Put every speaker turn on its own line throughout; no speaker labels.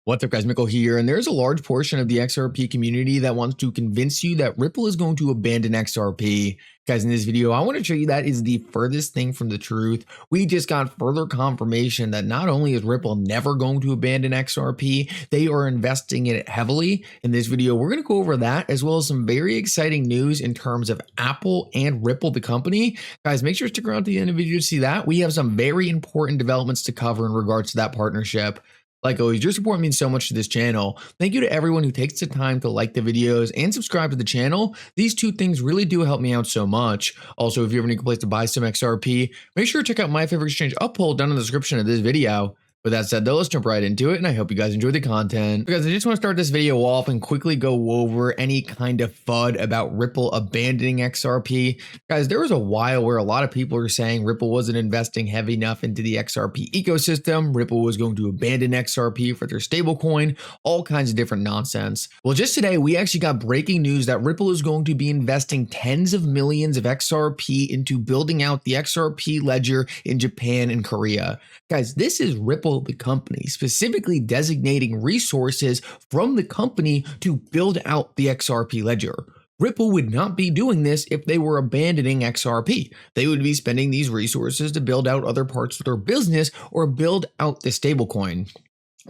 What's up guys, Mickle here, and there's a large portion of the XRP community that wants to convince you that Ripple is going to abandon XRP. Guys, in this video, I want to show you that is the furthest thing from the truth. We just got further confirmation that not only is Ripple never going to abandon XRP, they are investing in it heavily. In this video, we're going to go over that as well as some very exciting news in terms of Apple and Ripple, the company. Guys, make sure to stick around to the end of the video to see that. We have some very important developments to cover in regards to that partnership. Like always, your support means so much to this channel. Thank you to everyone who takes the time to like the videos and subscribe to the channel. These two things really do help me out so much. Also, if you ever need a place to buy some XRP, make sure to check out my favorite exchange Uphold down in the description of this video. With that said though, let's jump right into it, and I hope you guys enjoy the content. Because I just want to start this video off and quickly go over any kind of FUD about Ripple abandoning XRP. Guys, there was a while where a lot of people are saying Ripple wasn't investing heavy enough into the XRP ecosystem, Ripple was going to abandon XRP for their stablecoin, all kinds of different nonsense. Well, just today, we actually got breaking news that Ripple is going to be investing tens of millions of XRP into building out the XRP ledger in Japan and Korea. Guys, this is Ripple, the company, specifically designating resources from the company to build out the XRP ledger. Ripple would not be doing this if they were abandoning XRP. They would be spending these resources to build out other parts of their business or build out the stablecoin.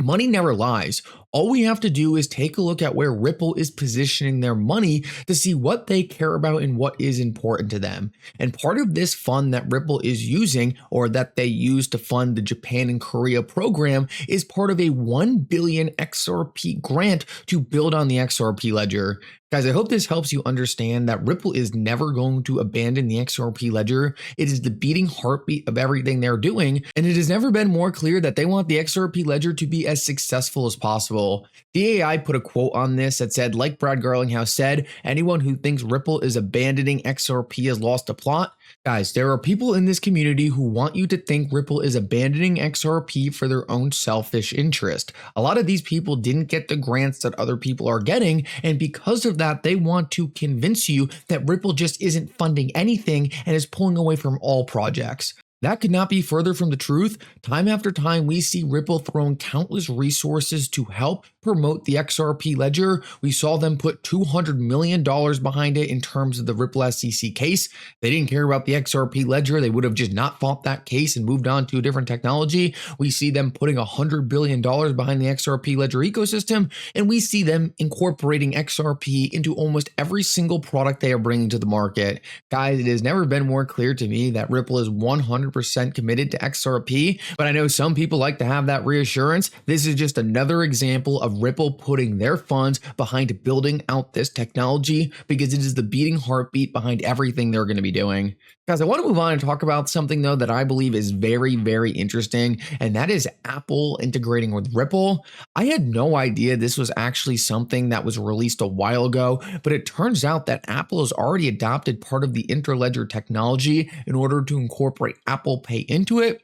Money never lies. All we have to do is take a look at where Ripple is positioning their money to see what they care about and what is important to them. And part of this fund that Ripple is using, or that they use to fund the Japan and Korea program, is part of a 1 billion XRP grant to build on the XRP ledger. Guys, I hope this helps you understand that Ripple is never going to abandon the XRP ledger. It is the beating heartbeat of everything they're doing, and it has never been more clear that they want the XRP ledger to be as successful as possible. DAI put a quote on this that said, like Brad Garlinghouse said, anyone who thinks Ripple is abandoning XRP has lost a plot. Guys, there are people in this community who want you to think Ripple is abandoning XRP for their own selfish interest. A lot of these people didn't get the grants that other people are getting, and because of that, they want to convince you that Ripple just isn't funding anything and is pulling away from all projects. That could not be further from the truth. Time after time, we see Ripple throwing countless resources to help promote the XRP ledger. We saw them put $200 million behind it in terms of the Ripple SEC case. They didn't care about the XRP ledger. They would have just not fought that case and moved on to a different technology. We see them putting $100 billion behind the XRP ledger ecosystem, and we see them incorporating XRP into almost every single product they are bringing to the market. Guys, it has never been more clear to me that Ripple is 100% committed to XRP, but I know some people like to have that reassurance. This is just another example of Ripple putting their funds behind building out this technology because it is the beating heartbeat behind everything they're going to be doing. Guys, I want to move on and talk about something though that I believe is very, very interesting, and that is Apple integrating with Ripple. I had no idea this was actually something that was released a while ago, but it turns out that Apple has already adopted part of the Interledger technology in order to incorporate Apple Pay into it.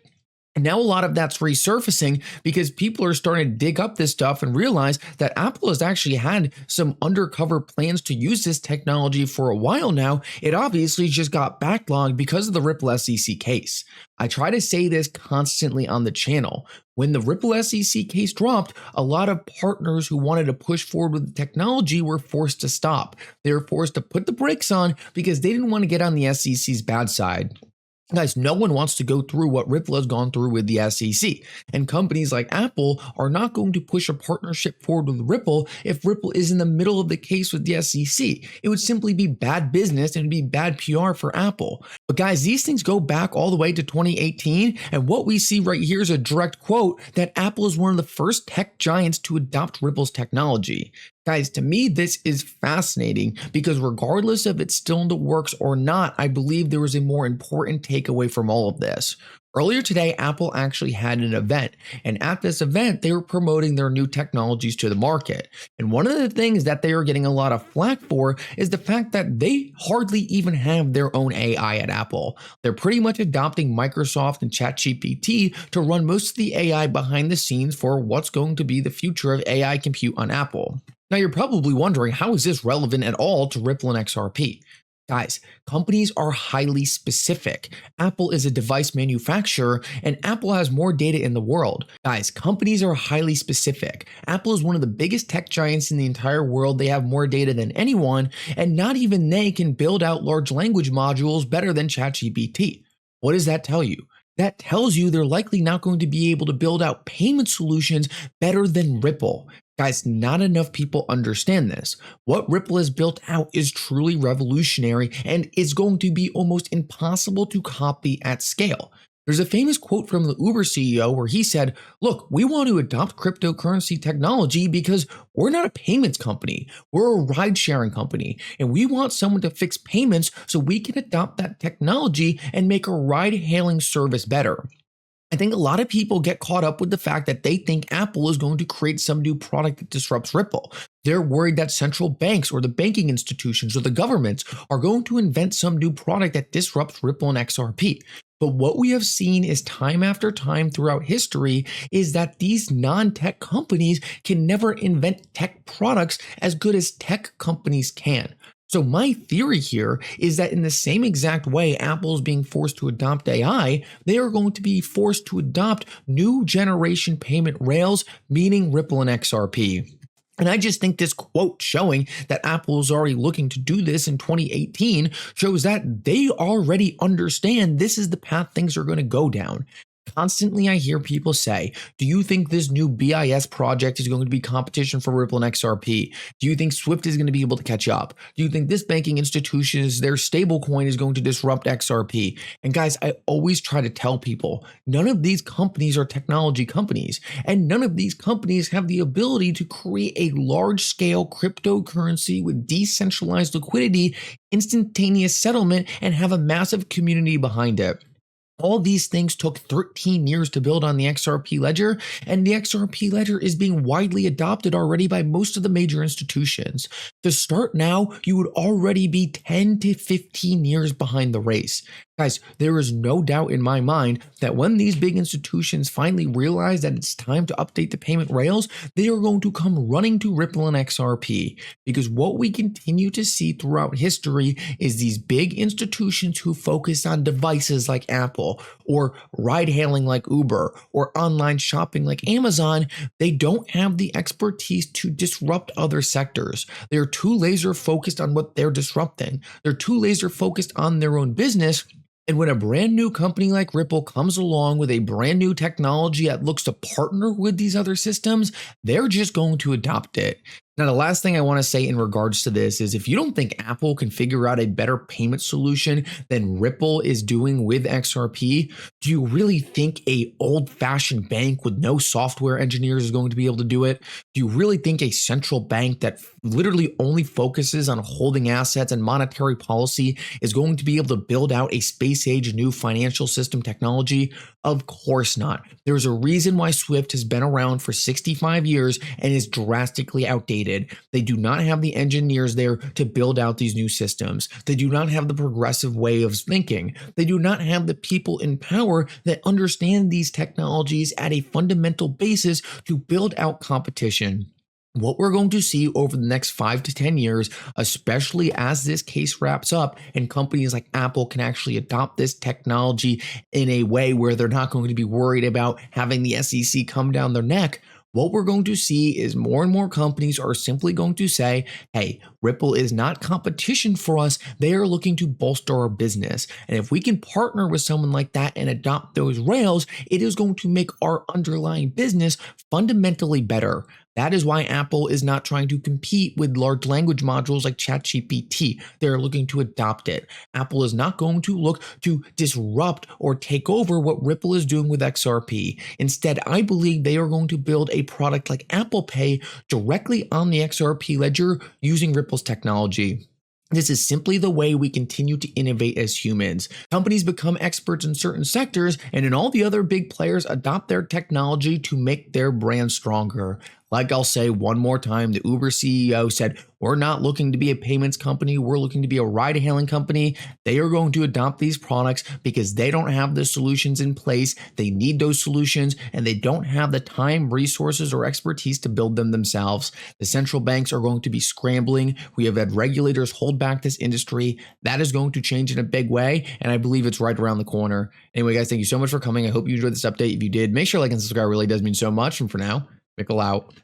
And now a lot of that's resurfacing because people are starting to dig up this stuff and realize that Apple has actually had some undercover plans to use this technology for a while now. It obviously just got backlogged because of the Ripple SEC case. I try to say this constantly on the channel. When the Ripple SEC case dropped, a lot of partners who wanted to push forward with the technology were forced to stop. They were forced to put the brakes on because they didn't want to get on the SEC's bad side. Guys, no one wants to go through what Ripple has gone through with the SEC, and companies like Apple are not going to push a partnership forward with Ripple if Ripple is in the middle of the case with the SEC. It would simply be bad business and it'd be bad PR for Apple. But guys, these things go back all the way to 2018, and what we see right here is a direct quote that Apple is one of the first tech giants to adopt Ripple's technology. Guys, to me, this is fascinating because regardless of it's still in the works or not, I believe there was a more important takeaway from all of this. Earlier today, Apple actually had an event, and at this event, they were promoting their new technologies to the market. And one of the things that they are getting a lot of flack for is the fact that they hardly even have their own AI at Apple. They're pretty much adopting Microsoft and ChatGPT to run most of the AI behind the scenes for what's going to be the future of AI compute on Apple. Now, you're probably wondering, how is this relevant at all to Ripple and XRP? Guys, companies are highly specific. Apple is a device manufacturer and Apple has more data in the world. Guys, companies are highly specific. Apple is one of the biggest tech giants in the entire world. They have more data than anyone, and not even they can build out large language modules better than ChatGPT. What does that tell you? That tells you they're likely not going to be able to build out payment solutions better than Ripple. Guys, not enough people understand this. What Ripple has built out is truly revolutionary and is going to be almost impossible to copy at scale. There's a famous quote from the Uber CEO where he said, "Look, we want to adopt cryptocurrency technology because we're not a payments company. We're a ride-sharing company, and we want someone to fix payments so we can adopt that technology and make a ride-hailing service better." I think a lot of people get caught up with the fact that they think Apple is going to create some new product that disrupts Ripple. They're worried that central banks or the banking institutions or the governments are going to invent some new product that disrupts Ripple and XRP. But what we have seen is time after time throughout history is that these non-tech companies can never invent tech products as good as tech companies can. So my theory here is that in the same exact way Apple is being forced to adopt AI, they are going to be forced to adopt new generation payment rails, meaning Ripple and XRP. And I just think this quote showing that Apple is already looking to do this in 2018 shows that they already understand this is the path things are going to go down. Constantly, I hear people say, do you think this new BIS project is going to be competition for Ripple and XRP? Do you think Swift is going to be able to catch up? Do you think this banking institution, their stablecoin is going to disrupt XRP? And guys, I always try to tell people, none of these companies are technology companies, and none of these companies have the ability to create a large-scale cryptocurrency with decentralized liquidity, instantaneous settlement, and have a massive community behind it. All these things took 13 years to build on the XRP ledger, and the XRP ledger is being widely adopted already by most of the major institutions. To start now, you would already be 10 to 15 years behind the race. Guys, there is no doubt in my mind that when these big institutions finally realize that it's time to update the payment rails, they are going to come running to Ripple and XRP. Because what we continue to see throughout history is these big institutions who focus on devices like Apple, or ride-hailing like Uber, or online shopping like Amazon, they don't have the expertise to disrupt other sectors. They're too laser focused on what they're disrupting. They're too laser focused on their own business. And when a brand new company like Ripple comes along with a brand new technology that looks to partner with these other systems, they're just going to adopt it. Now, the last thing I want to say in regards to this is if you don't think Apple can figure out a better payment solution than Ripple is doing with XRP, do you really think a old-fashioned bank with no software engineers is going to be able to do it? Do you really think a central bank that literally only focuses on holding assets and monetary policy is going to be able to build out a space-age new financial system technology? Of course not. There's a reason why Swift has been around for 65 years and is drastically outdated. They do not have the engineers there to build out these new systems. They do not have the progressive way of thinking. They do not have the people in power that understand these technologies at a fundamental basis to build out competition. What we're going to see over the next 5 to 10 years, especially as this case wraps up and companies like Apple can actually adopt this technology in a way where they're not going to be worried about having the SEC come down their neck, what we're going to see is more and more companies are simply going to say, hey, Ripple is not competition for us. They are looking to bolster our business. And if we can partner with someone like that and adopt those rails, it is going to make our underlying business fundamentally better. That is why Apple is not trying to compete with large language modules like ChatGPT. They're looking to adopt it. Apple is not going to look to disrupt or take over what Ripple is doing with XRP. Instead, I believe they are going to build a product like Apple Pay directly on the XRP ledger using Ripple's technology. This is simply the way we continue to innovate as humans. Companies become experts in certain sectors, and then all the other big players adopt their technology to make their brand stronger. Like I'll say one more time, the Uber CEO said, we're not looking to be a payments company. We're looking to be a ride-hailing company. They are going to adopt these products because they don't have the solutions in place. They need those solutions and they don't have the time, resources, or expertise to build them themselves. The central banks are going to be scrambling. We have had regulators hold back this industry. That is going to change in a big way, and I believe it's right around the corner. Anyway, guys, thank you so much for coming. I hope you enjoyed this update. If you did, make sure to like and subscribe. It really does mean so much. And for now, Mickle out.